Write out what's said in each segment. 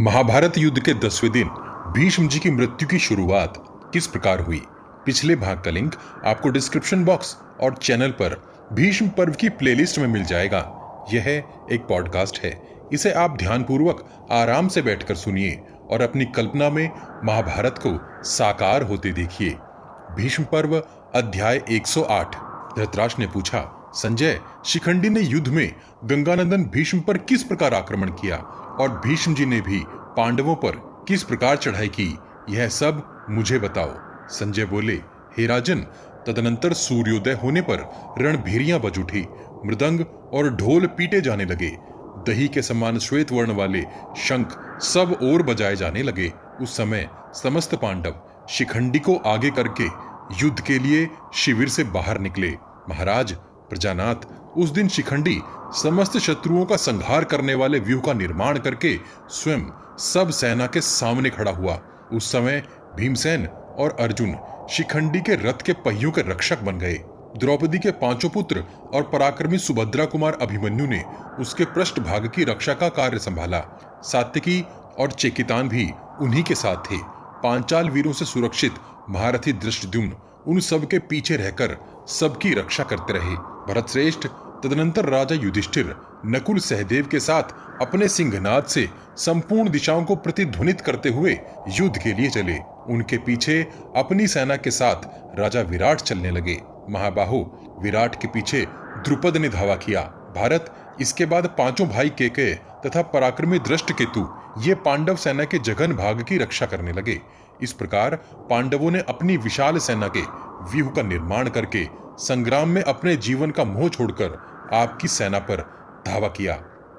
महाभारत युद्ध के 10वें दिन भीष्म जी की मृत्यु की शुरुआत किस प्रकार हुई। पिछले भाग का लिंक आपको डिस्क्रिप्शन बॉक्स और चैनल पर भीष्म पर्व की प्लेलिस्ट में मिल जाएगा। यह एक पॉडकास्ट है, इसे आप ध्यानपूर्वक आराम से बैठकर सुनिए और अपनी कल्पना में महाभारत को साकार होते देखिए। भीष्म पर्व अध्याय 108। धृतराष्ट्र ने पूछा, संजय, शिखंडी ने युद्ध में गंगानंदन भीष्म पर किस प्रकार आक्रमण किया और भीष्म जी ने भी पांडवों पर किस प्रकार चढ़ाई की, यह सब मुझे बताओ। संजय बोले, हे राजन, तदनंतर सूर्योदय होने पर रणभेरियां बज उठी, मृदंग और ढोल पीटे जाने लगे, दही के समान श्वेत वर्ण वाले शंख सब ओर बजाए जाने लगे। उस समय समस्त पांडव शिखंडी को आगे करके युद्ध के लिए शिविर से बाहर निकले। महाराज प्रजानाथ, उस दिन शिखंडी समस्त शत्रुओं का संहार करने वाले व्यूह का निर्माण करके स्वयं सब सेना के सामने खड़ा हुआ। उस समय भीमसेन और अर्जुन शिखंडी के रथ के पहियों के रक्षक बन गए। द्रौपदी के 5 पुत्र और पराक्रमी सुभद्रा कुमार अभिमन्यु ने उसके पृष्ठभाग की रक्षा का कार्य संभाला। सात्यकी और चेकितान भी उन्हीं के साथ थे। पांचाल वीरों से सुरक्षित महारथी धृष्टद्युम्न उन सब के पीछे रहकर सबकी रक्षा करते रहे। भरतश्रेष्ठ तदनंतर राजा युधिष्ठिर नकुल सहदेव के साथ अपने सिंहनाद से संपूर्ण दिशाओं को प्रतिध्वनित करते हुए युद्ध के लिए चले। उनके पीछे अपनी सेना के साथ राजा विराट चलने लगे। महाबाहो विराट के पीछे द्रुपद ने धावा किया। भारत, इसके बाद 5 भाई केकय तथा पराक्रमी दृष्टकेतु ये पांडव सेना के जघन भाग की रक्षा करने लगे। इस प्रकार पांडवों ने अपनी विशाल सेना के व्यूह का निर्माण करके संग्राम में अपने जीवन का मोह छोड़कर आपकी सेना पर धावा किया।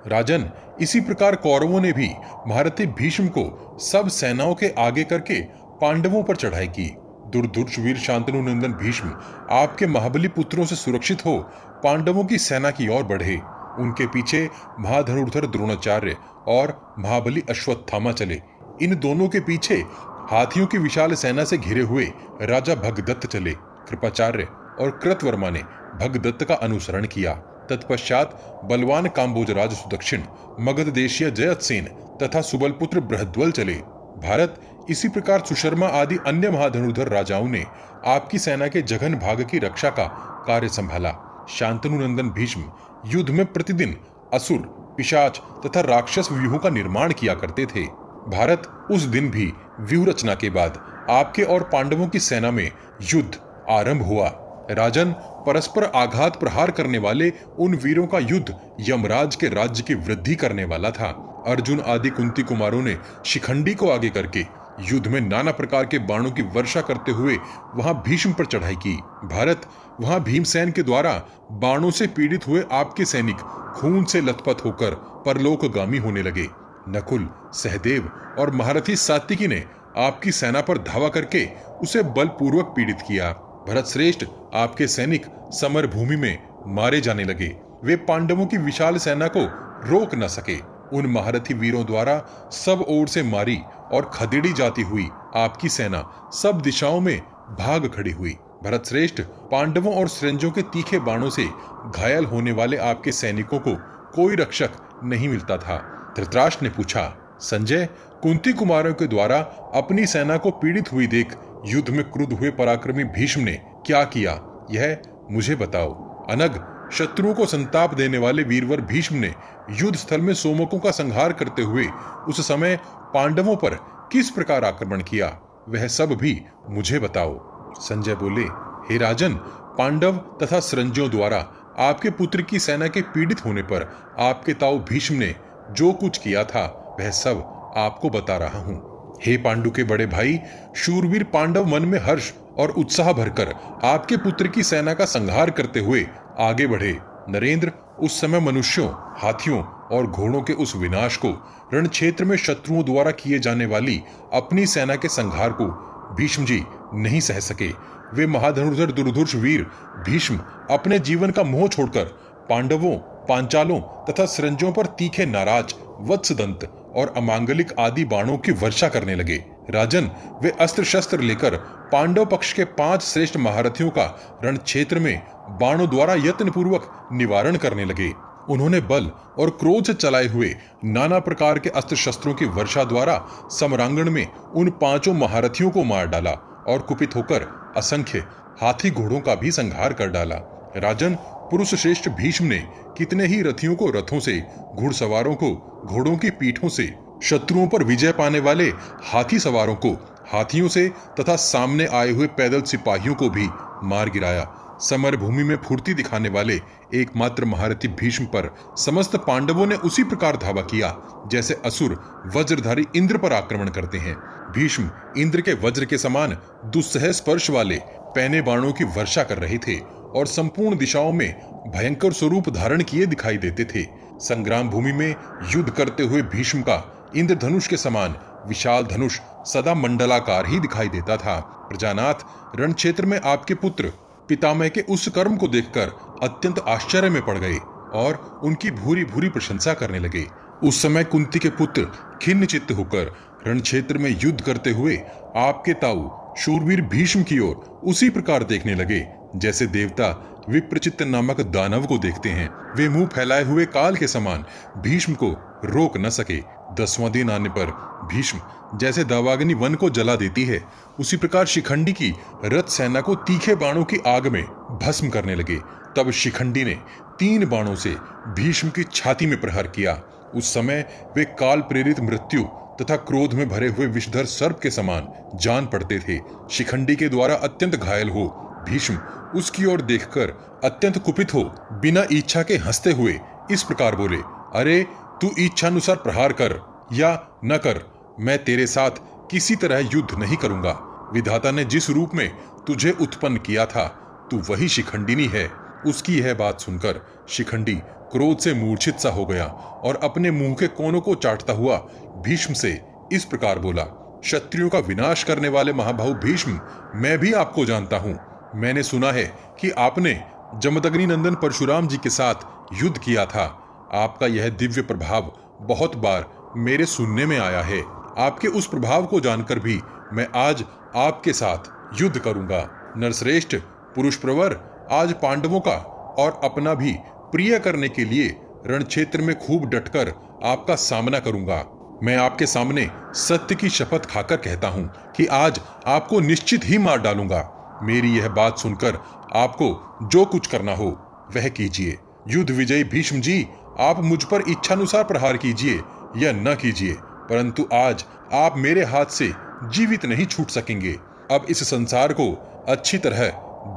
राजन, इसी प्रकार कौरवों ने भी महारथी भीष्म को सब सेनाओं के आगे करके पांडवों पर चढ़ाई की। दुर्धर्ष वीर शांतनु नंदन भीष्म आपके महाबली पुत्रों से सुरक्षित हो पांडवों की सेना की ओर बढ़े। उनके पीछे महाधनुर्धर द्रोणाचार्य और महाबली अश्वत्थामा चले। इन दोनों के पीछे हाथियों की विशाल सेना से घिरे हुए राजा भगदत्त चले। कृपाचार्य और कृतवर्मा ने भगदत्त का अनुसरण किया। तत्पश्चात बलवान काम्बोजराज सुदक्षिण, मगध देशीय जयतसेन तथा सुबलपुत्र बृहद्वल चले। भारत, इसी प्रकार सुशर्मा आदि अन्य महाधनुर्धर राजाओं ने आपकी सेना के जघन भाग की रक्षा का कार्य संभाला। शांतनु नंदन भीष्म युद्ध में प्रतिदिन असुर, पिशाच तथा राक्षस व्यूहों का निर्माण किया करते थे। भारत, उस दिन भी व्यूह रचना के बाद आपके और पांडवों की सेना में युद्ध आरंभ हुआ। राजन, परस्पर आघात प्रहार करने वाले उन वीरों का युद्ध यमराज के राज्य की वृद्धि करने वाला था। अर्जुन आदि कुंती कुमारों ने शिखंडी को आगे करके युद्ध में नाना प्रकार के बाणों की वर्षा करते हुए वहां भीष्म पर चढ़ाई की। भारत, वहां भीमसेन के द्वारा बाणों से पीड़ित हुए आपके सैनिक खून से लथपथ होकर परलोकगामी होने लगे। नकुल, सहदेव और महारथी सात्यकी ने आपकी सेना पर धावा करके उसे बलपूर्वक पीड़ित किया। भरत श्रेष्ठ, आपके सैनिक समर भूमि में मारे जाने लगे। वे पांडवों की विशाल सेना को रोक न सके। उन महारथी वीरों द्वारा सब ओर से मारी और खदेड़ी जाती हुई आपकी सेना सब दिशाओं में भाग खड़ी हुई। भरत श्रेष्ठ, पांडवों और श्रेंजों के तीखे बाणों से घायल होने वाले आपके सैनिकों को कोई रक्षक नहीं मिलता था। धृतराष्ट्र ने पूछा, संजय, कुंती कुमारों के द्वारा अपनी सेना को पीड़ित हुई देख युद्ध में क्रुद्ध हुए पराक्रमी भीष्म ने क्या किया, यह मुझे बताओ। अनग, शत्रुओं को संताप देने वाले वीरवर भीष्म ने युद्ध स्थल में सोमकों का संहार करते हुए उस समय पांडवों पर किस प्रकार आक्रमण किया, वह सब भी मुझे बताओ। संजय बोले, हे राजन, पांडव तथा श्रेंजों द्वारा आपके पुत्र की सेना के पीड़ित होने पर आपके ताऊ भीष्म ने जो कुछ किया था वह सब आपको बता रहा हूं। हे पांडु के बड़े भाई, शूरवीर पांडव मन में हर्ष और उत्साह भरकर आपके पुत्र की सेना का संहार करते हुए आगे बढ़े। नरेंद्र, उस समय मनुष्यों, हाथियों और घोड़ों के उस विनाश को, रण क्षेत्र में शत्रुओं द्वारा किए जाने वाली अपनी सेना के संहार को भीष्म जी नहीं सह सके। वे महाधनुर्धर दुर्धर्ष वीर भीष्म अपने जीवन का मोह छोड़कर पांडवों, पांचालों तथा श्रेंजों पर तीखे नाराज, वत्सदंत और अमांगलिक आदि बाणों की वर्षा करने लगे। राजन, वे अस्त्र शस्त्र लेकर पांडव पक्ष के 5 श्रेष्ठ महारथियों का रण क्षेत्र में बाणों द्वारा यत्न पूर्वक निवारण करने लगे। उन्होंने बल और क्रोध से चलाए हुए नाना प्रकार के अस्त्र शस्त्रों की वर्षा द्वारा समरांगण में उन 5 महारथियों को मार डाला और कुपित होकर असंख्य हाथी घोड़ों का भी संहार कर डाला। राजन, पुरुष श्रेष्ठ भीष्म ने कितने ही रथियों को रथों से, घुड़सवारों को घोड़ों की पीठों से, शत्रुओं पर विजय पाने वाले हाथी सवारों को हाथियों से तथा सामने आए हुए पैदल सिपाहियों को भी मार गिराया। समर भूमि में फुर्ती दिखाने वाले एकमात्र महारथी भीष्म पर समस्त पांडवों ने उसी प्रकार धावा किया जैसे असुर वज्रधारी इंद्र पर आक्रमण करते हैं। भीष्म इंद्र के वज्र के समान दुस्सह स्पर्श वाले पैने बाणों की वर्षा कर रहे थे और संपूर्ण दिशाओं में भयंकर स्वरूप धारण किए दिखाई देते थे। संग्राम भूमि में युद्ध करते हुए भीष्म का इंद्रधनुष के समान विशाल धनुष सदा मंडलाकार ही दिखाई देता था। प्रजानाथ, रण क्षेत्र में आपके पुत्र पितामह के उस कर्म को देखकर अत्यंत आश्चर्य में पड़ गए और उनकी भूरी भूरी प्रशंसा करने लगे। उस समय कुंती के पुत्र खिन्न चित्त होकर रण क्षेत्र में युद्ध करते हुए आपके ताऊ शूरवीर भीष्म की ओर उसी प्रकार देखने लगे जैसे देवता विप्रचित्त नामक दानव को देखते हैं। वे मुंह फैलाए हुए काल के समान भीष्म को रोक न सके। 10वां दिन आने पर भीष्म जैसे दावाग्नि वन को जला देती है, उसी प्रकार शिखंडी की रथ सेना को तीखे बाणों की आग में भस्म करने लगे। तब शिखंडी ने 3 बाणों से भीष्म की छाती में प्रहार किया। उस समय वे काल प्रेरित मृत्यु तथा क्रोध में भरे हुए विषधर सर्प के समान जान पड़ते थे। शिखंडी के द्वारा अत्यंत घायल हो भीष्म उसकी ओर देखकर अत्यंत कुपित हो बिना इच्छा के हंसते हुए इस प्रकार बोले, अरे तू इच्छानुसार प्रहार कर या न कर, मैं तेरे साथ किसी तरह युद्ध नहीं करूंगा। विधाता ने जिस रूप में तुझे उत्पन्न किया था तू वही शिखंडिनी है। उसकी यह बात सुनकर शिखंडी क्रोध से मूर्छित सा हो गया और अपने मुंह के कोनों को चाटता हुआ भीष्म से इस प्रकार बोला, क्षत्रियों का विनाश करने वाले महाबाहु भीष्म, मैं भी आपको जानता हूं। मैंने सुना है कि आपने जमदग्नि नंदन परशुराम जी के साथ युद्ध किया था। आपका यह दिव्य प्रभाव बहुत बार मेरे सुनने में आया है। आपके उस प्रभाव को जानकर भी मैं आज आपके साथ युद्ध करूंगा। नरश्रेष्ठ, पुरुष प्रवर, आज पांडवों का और अपना भी प्रिय करने के लिए रण क्षेत्र में खूब डटकर आपका सामना करूंगा। मैं आपके सामने सत्य की शपथ खाकर कहता हूं कि आज आपको निश्चित ही मार डालूंगा। मेरी यह बात सुनकर आपको जो कुछ करना हो वह कीजिए। युद्ध विजयी भीष्म जी, आप मुझ पर इच्छानुसार प्रहार कीजिए या न कीजिए, परंतु आज आप मेरे हाथ से जीवित नहीं छूट सकेंगे। अब इस संसार को अच्छी तरह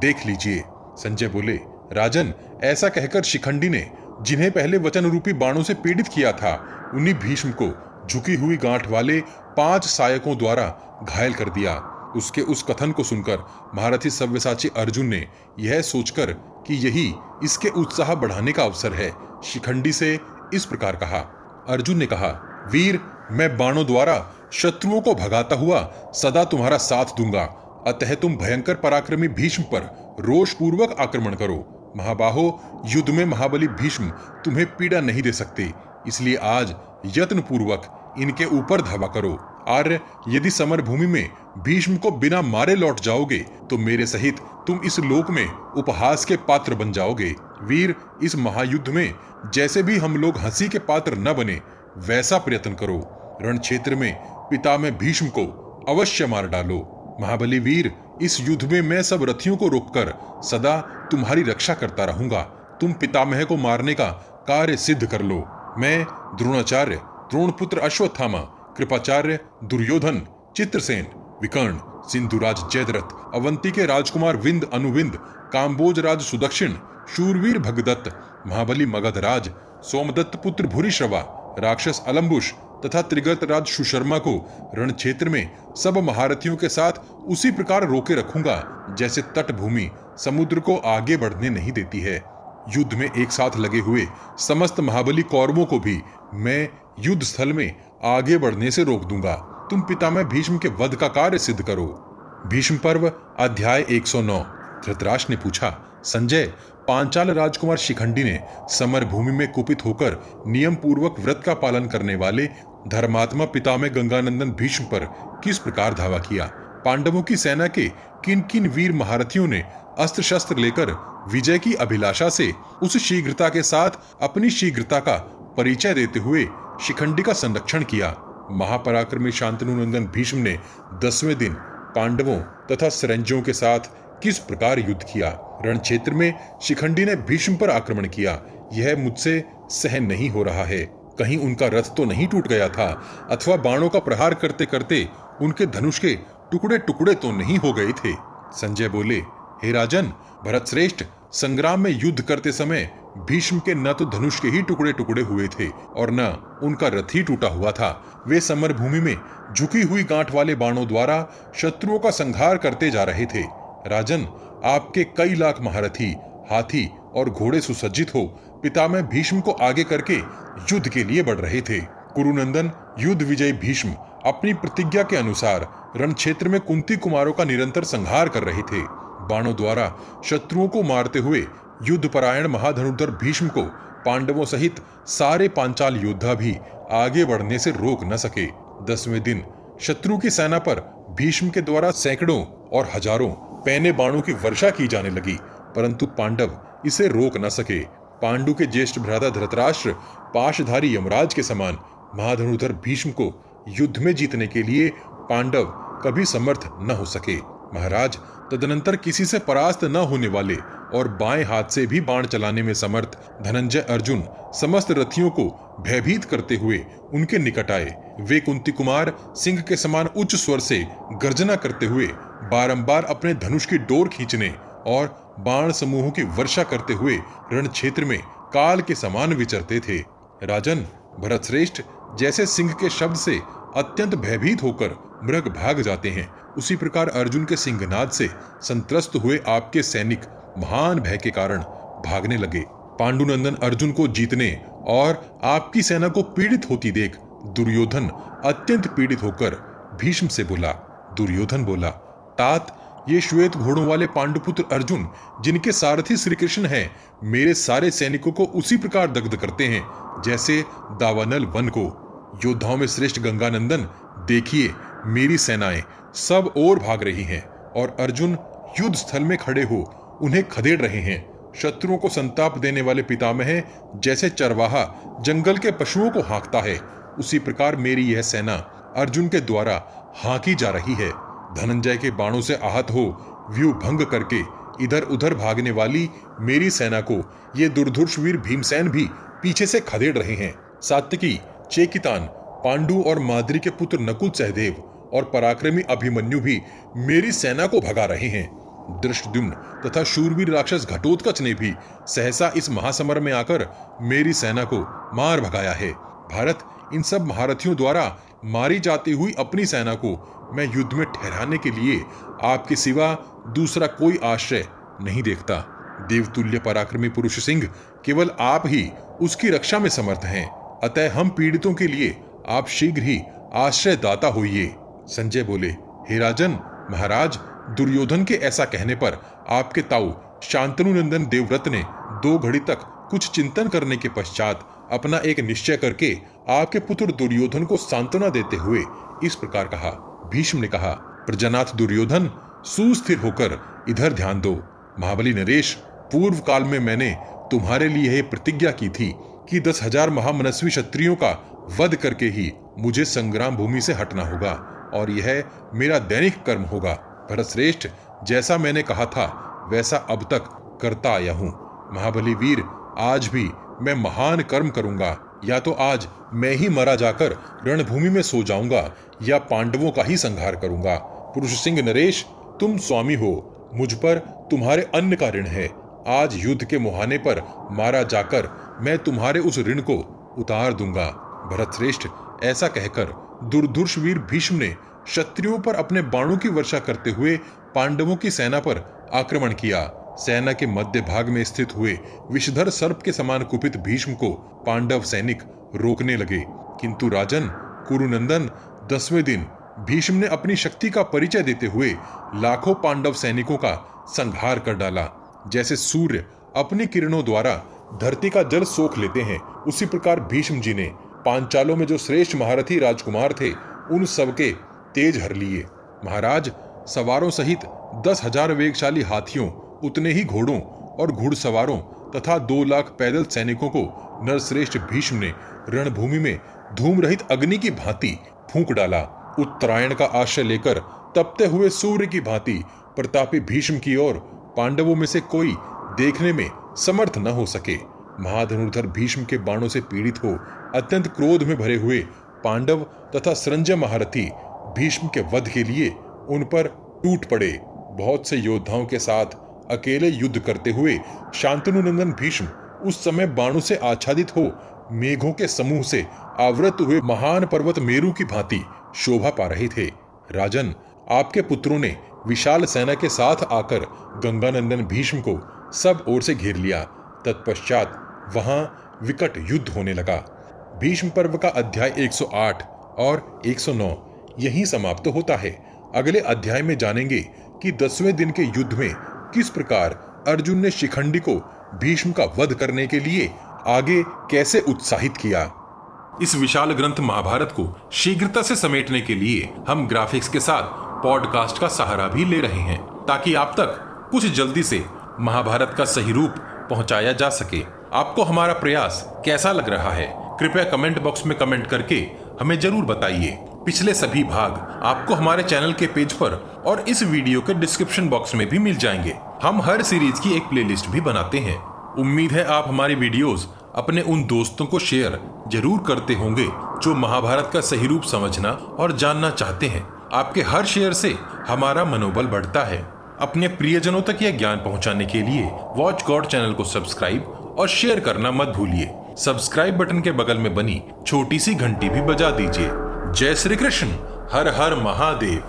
देख लीजिए। संजय बोले, राजन, ऐसा कहकर शिखंडी ने जिन्हें पहले वचन रूपी बाणों से पीड़ित किया था उन्हीं भीष्म को झुकी हुई गांठ वाले 5 सायकों द्वारा घायल कर दिया। उसके उस कथन को सुनकर महारथी सव्यसाची अर्जुन ने यह सोचकर कि यही इसके उत्साह बढ़ाने का अवसर है, शिखंडी से इस प्रकार कहा। अर्जुन ने कहा, वीर, मैं बाणों द्वारा शत्रुओं को भगाता हुआ सदा तुम्हारा साथ दूंगा, अतः तुम भयंकर पराक्रमी भीष्म पर रोष पूर्वक आक्रमण करो। महाबाहो, युद्ध में महाबली भीष्म तुम्हें पीड़ा नहीं दे सकते, इसलिए आज यत्न पूर्वक इनके ऊपर धावा करो। आर्य, यदि समर भूमि में भीष्म को बिना मारे लौट जाओगे तो मेरे सहित तुम इस लोक में उपहास के पात्र बन जाओगे। वीर, इस महायुद्ध में जैसे भी हम लोग हंसी के पात्र न बने वैसा प्रयत्न करो। रण क्षेत्र में पितामह भीष्म को अवश्य मार डालो। महाबली वीर, इस युद्ध में मैं सब रथियों को रोककर सदा तुम्हारी रक्षा करता रहूंगा। तुम पितामह को मारने का कार्य सिद्ध कर लो। मैं द्रोणाचार्य, द्रोणपुत्र अश्वत्थामा, कृपाचार्य, दुर्योधन, चित्रसेन, विकर्ण, सिंधुराज जयद्रथ, अवंती के राजकुमार विंद अनुविंद, काम्बोज राज सुदक्षिण, शूरवीर भगदत्त, महाबली मगधराज, सोमदत्त पुत्र भूरिश्रवा, राक्षस अलम्बुश तथा त्रिगर्त राज सुशर्मा को रण क्षेत्र में सब महारथियों के साथ उसी प्रकार रोके रखूंगा जैसे तटभूमि समुद्र को आगे बढ़ने नहीं देती है। युद्ध में एक साथ लगे हुए समस्त महाबली कौरवों को भी मैं युद्ध स्थल में आगे बढ़ने से रोक दूंगा। तुम पितामह भीष्म के वध का कार्य सिद्ध करो। भीष्म पर्व अध्याय 109। धृतराष्ट्र ने पूछा, संजय, पांचाल राजकुमार शिखंडी ने समर भूमि में कुपित होकर नियम पूर्वक व्रत का पालन करने वाले धर्मात्मा पितामह गंगानंदन भीष्म पर किस प्रकार धावा किया? पांडवों की सेना के किन किन वीर महारथियों ने अस्त्र शस्त्र लेकर विजय की अभिलाषा से उस शीघ्रता के साथ अपनी शीघ्रता का परिचय देते हुए शिखंडी का संरक्षण किया। महापराक्रमी शांतनु नंदन भीष्म ने 10वें दिन पांडवों तथा सरंजियों के साथ किस प्रकार युद्ध किया। रण क्षेत्र में शिखंडी ने भीष्म पर आक्रमण किया। यह मुझसे सहन नहीं हो रहा है। कहीं उनका रथ तो नहीं टूट गया था, अथवा बाणों का प्रहार करते करते उनके धनुष के टुकड़े टुकड़े तो नहीं हो गए थे। संजय बोले, हे राजन, भरतश्रेष्ठ, संग्राम में युद्ध करते समय भीष्म के न तो धनुष के ही टुकड़े टुकड़े हुए थे और न उनका रथ ही टूटा हुआ था। वे समर भूमि में झुकी हुई गांठ वाले बाणों द्वारा शत्रुओं का संहार करते जा रहे थे। राजन, आपके कई लाख महारथी, हाथी और घोड़े सुसज्जित हो पितामह भीष्म को आगे करके युद्ध के लिए बढ़ रहे थे। कुरुनंदन युद्ध विजयी भीष्म अपनी प्रतिज्ञा के अनुसार रण क्षेत्र में कुंती कुमारों का निरंतर संहार कर रहे थे। बाणों द्वारा शत्रुओं को मारते हुए युद्ध परायण महाधनुर्धर भीष्म को पांडवों सहित सारे पांचाल योद्धा भी आगे बढ़ने से रोक न सके। 10वें दिन शत्रु की सेना पर भीष्म के द्वारा सैकड़ों और हजारों पैने बाणों की वर्षा की जाने लगी, परंतु पांडव इसे रोक न सके। पांडु के ज्येष्ठ भ्राता धृतराष्ट्र पाशधारी यमराज के समान महाधनुर्धर भीष्म को युद्ध में जीतने के लिए पांडव कभी समर्थ न हो सके। महाराज, तदनंतर किसी से परास्त न होने वाले और बाएं हाथ से भी बाण चलाने में समर्थ धनंजय अर्जुन समस्त रथियों को भयभीत करते हुए उनके निकट आए। वे कुंती कुमार सिंह के समान उच्च स्वर से गर्जना करते हुए बारंबार अपने धनुष की डोर खींचने और बाण समूहों की वर्षा करते हुए रण क्षेत्र में काल के समान विचरते थे। राजन, भरतश्रेष्ठ जैसे सिंह के शब्द से अत्यंत भयभीत होकर मृग भाग जाते हैं, उसी प्रकार अर्जुन के सिंहनाद से संत्रस्त हुए आपके सैनिक महान भय के कारण भागने लगे। पांडुनंदन अर्जुन को जीतने और आपकी सेना को पीड़ित होती देख दुर्योधन अत्यंत पीड़ित होकर भीष्म से बोला। दुर्योधन बोला, तात, ये श्वेत घोड़ों वाले पांडुपुत्र अर्जुन, जिनके सारथी श्री कृष्ण हैं, मेरे सारे सैनिकों को उसी प्रकार दग्ध करते हैं जैसे दावानल वन को। योद्धाओं में श्रेष्ठ गंगानंदन, देखिए मेरी सेनाएं सब ओर भाग रही हैं और अर्जुन युद्ध स्थल में खड़े हो उन्हें खदेड़ रहे हैं। शत्रुओं को संताप देने वाले पितामह जैसे चरवाहा जंगल के पशुओं को हाँकता है, उसी प्रकार मेरी यह सेना अर्जुन के द्वारा हाँकी जा रही है। धनंजय के बाणों से आहत हो व्यूह भंग करके इधर उधर भागने वाली मेरी सेना को ये दुर्धर्ष वीर भीमसेन भी पीछे से खदेड़ रहे हैं। सात्यकी, चेकितान, पांडु और माद्री के पुत्र नकुल, सहदेव और पराक्रमी अभिमन्यु भी मेरी सेना को भगा रहे हैं। धृष्टद्युम्न तथा शूरवीर राक्षस घटोत्कच ने भी सहसा इस महासमर में आकर मेरी सेना को मार भगाया है। भारत, इन सब महारथियों द्वारा मारी जाती हुई अपनी सेना को मैं युद्ध में ठहराने के लिए आपके सिवा दूसरा कोई आश्रय नहीं देखता। देवतुल्य पराक्रमी पुरुष सिंह केवल आप ही उसकी रक्षा में समर्थ हैं, अतः हम पीड़ितों के लिए आप शीघ्र ही आश्रय दाता होइए। संजय बोले, हे राजन, महाराज, दुर्योधन के ऐसा कहने पर आपके ताऊ शांतनु नंदन देवव्रत ने 2 घड़ी तक कुछ चिंतन करने के पश्चात अपना एक निश्चय करके आपके पुत्र दुर्योधन को सांत्वना देते हुए इस प्रकार कहा। भीष्म ने कहा, प्रजनाथ दुर्योधन, सुस्थिर होकर इधर ध्यान दो। महाबली नरेश, पूर्व काल में मैंने तुम्हारे लिए यह प्रतिज्ञा की थी कि 10,000 महामनस्वी क्षत्रियों का वध करके ही मुझे संग्राम भूमि से हटना होगा और यह मेरा दैनिक कर्म होगा। भरतश्रेष्ठ, जैसा मैंने कहा था वैसा अब तक करता आया हूँ। महाबली वीर, आज भी मैं महान कर्म करूंगा। या तो आज मैं ही मरा जाकर रणभूमि में सो जाऊंगा या पांडवों का ही संहार करूंगा। पुरुष सिंह नरेश, तुम स्वामी हो, मुझ पर तुम्हारे अन्न का ऋण है। आज युद्ध के मुहाने पर मारा जाकर मैं तुम्हारे उस ऋण को उतार दूंगा। भरतश्रेष्ठ, ऐसा कहकर दुर्धर्ष वीर भीष्म ने क्षत्रियों पर अपने बाणों की वर्षा करते हुए पांडवों की सेना पर आक्रमण किया। सेना के मध्य भाग में स्थित हुए विषधर सर्प के समान कुपित भीष्म को पांडव सैनिक रोकने लगे, किंतु राजन कुरुनंदन, 10वें दिन भीष्म ने अपनी शक्ति का परिचय देते हुए लाखों पांडव सैनिकों का संहार कर डाला। जैसे सूर्य अपनी किरणों द्वारा धरती का जल सोख लेते हैं, उसी प्रकार भीष्म जी ने पांचालों में जो श्रेष्ठ महारथी राजकुमार थे उन सबके तेज हर लिए। महाराज, सवारों सहित 10,000 वेगशाली हाथियों उतने ही घोड़ों और घुड़सवारों तथा 2 लाख पैदल सैनिकों को नरश्रेष्ठ भीष्म ने रणभूमि में धूम रहित अग्नि की भांति फूंक डाला। उत्तरायण का आश्रय लेकर तपते हुए सूर्य की भांति प्रतापी भीष्म की ओर पांडवों में से कोई देखने में समर्थ न हो सके। महाधनुर्धर भीष्म के बाणों से पीड़ित हो अत्यंत क्रोध में भरे हुए पांडव तथा संजय महारथी भीष्म के वध के लिए उन पर टूट पड़े। बहुत से योद्धाओं के साथ अकेले युद्ध करते हुए शांतनु नंदन भीष्म उस समय बाणों से आच्छादित हो मेघों के समूह से आवृत हुए महान पर्वत मेरु की भांति शोभा पा रहे थे। राजन, आपके पुत्रों ने विशाल सेना के साथ आकर गंगानंदन भीष्म को सब ओर से घेर लिया। तत्पश्चात वहां विकट युद्ध होने लगा। भीष्म पर्व का अध्याय 108 और 109 यहीं समाप्त होता है। अगले अध्याय में जानेंगे कि 10वें दिन के युद्ध में किस प्रकार अर्जुन ने शिखंडी को भीष्म का वध करने के लिए आगे कैसे उत्साहित किया। इस विशाल ग्रंथ महाभारत को शीघ्रता से समेटने के लिए हम ग्राफिक्स के साथ पॉडकास्ट का सहारा भी ले रहे हैं, ताकि आप तक कुछ जल्दी से महाभारत का सही रूप पहुंचाया जा सके। आपको हमारा प्रयास कैसा लग रहा है, कृपया कमेंट बॉक्स में कमेंट करके हमें जरूर बताइए। पिछले सभी भाग आपको हमारे चैनल के पेज पर और इस वीडियो के डिस्क्रिप्शन बॉक्स में भी मिल जाएंगे। हम हर सीरीज की एक प्लेलिस्ट भी बनाते हैं। उम्मीद है आप हमारी वीडियोस अपने उन दोस्तों को शेयर जरूर करते होंगे जो महाभारत का सही रूप समझना और जानना चाहते हैं। आपके हर शेयर से हमारा मनोबल बढ़ता है। अपने प्रियजनों तक यह ज्ञान पहुंचाने के लिए वॉच गॉड चैनल को सब्सक्राइब और शेयर करना मत भूलिए। सब्सक्राइब बटन के बगल में बनी छोटी सी घंटी भी बजा दीजिए। जय श्री कृष्ण। हर हर महादेव।